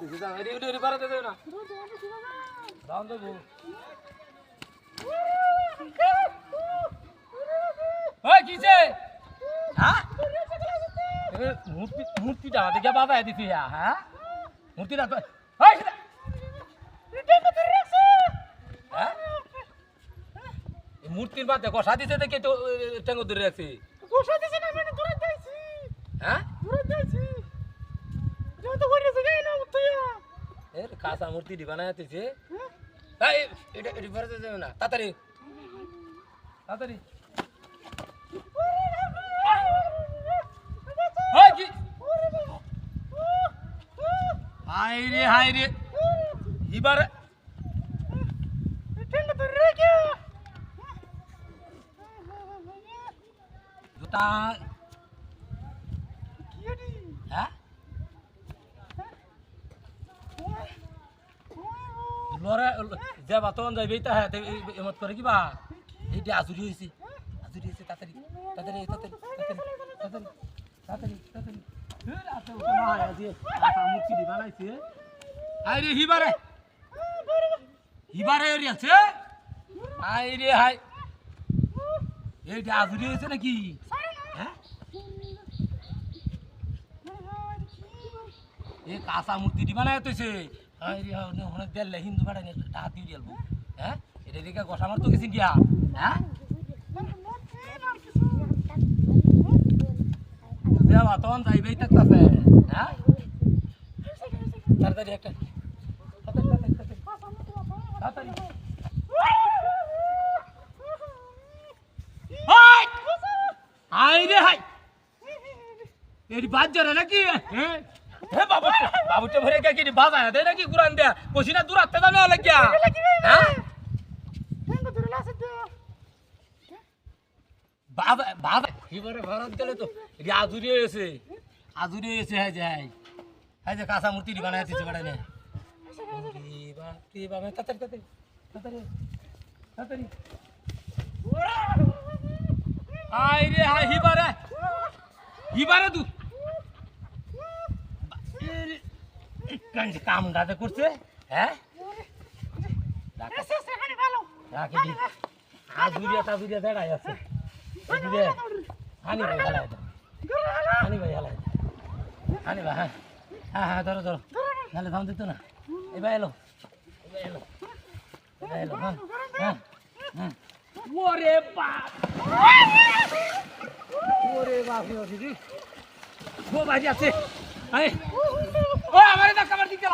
দিছি দাও এরি এরি বাড়াতে দেও না দাও দেবো ওই কিছে হ্যাঁ এ মূর্তিটা দেখে বাবা দিছি হ্যাঁ মূর্তিটা তো ওই হ্যাঁ মূর্তির বাদে গোসা দিছে দেখে তো টেঙ্গো ধরে রাখছি গোসা দিছে না মানে দূরে যাইছি হ্যাঁ দূরে যাইছি যত করে জায়গা না উঠয়া এর কাঁচা মূর্তি দি বানাইতেছে এই এটা এটি ভরতে দেবে না তাড়াতাড়ি তাড়াতাড়ি ওই কি হাই রে এবার টেঙ্গো ধরে রেখে জুতা কি এডি হ্যাঁ লরে যে বাতন যাইবে তা হ্যাঁ এমত করে কিবা এইটা আজুরি হইছে তাড়াতাড়ি তাড়াতাড়ি তাড়াতাড়ি তাড়াতাড়ি তাড়াতাড়ি তাড়াতাড়ি ফের আসে ওটা না হয় আজি কাটা মুচি দি বানাইছে আই রে হিবারে এরি আছে আই রে হাই এইটা আজুরি হইছে নাকি হ্যাঁ এই কাঁচা মূর্তি দি বানাইতেছে আই রে অনেক দেলে হিন্দু বাড়াই টাকা দিয়ে দিলবো হ্যাঁ এটা দেখে গোসা মারতো গেছিন গিয়া হ্যাঁ দেওয়া তখন যাইবেই থাকতেছে হ্যাঁ তাড়াতাড়ি একটা তাড়াতাড়ি হাই রে হাই এটি বাদ যারা নাকি হ্যাঁ হ্যাঁ বাবুটা ভরে কে কি বাজা দেয় নাকি কুরান দেয়া পছিনা দূর আত্তে দাও না লাগিয়া হ্যাঁ টেঙ্গো ধরে লাসে দে বাবা বাবা এবারে ভারত গেলে তো এটি আজুরি হয়েছে হ্যাঁ যে কাঁচা মূর্তি বানাই দিচ্ছে বেড়াই না বাবা তাড়াতাড়ি আই রে হাই হিবারে তু কামটাতে করছে হ্যাঁ রাখি দি আজুরিয়া দাঁড়াই আছে হানি ভাই হালাই হানি ভাই হ্যাঁ ধরো নাহলে ধান দিত না এবার এলো হ্যাঁ ওরে বাপ দিদি ও বাজি আছে ও আমার কামার দিকে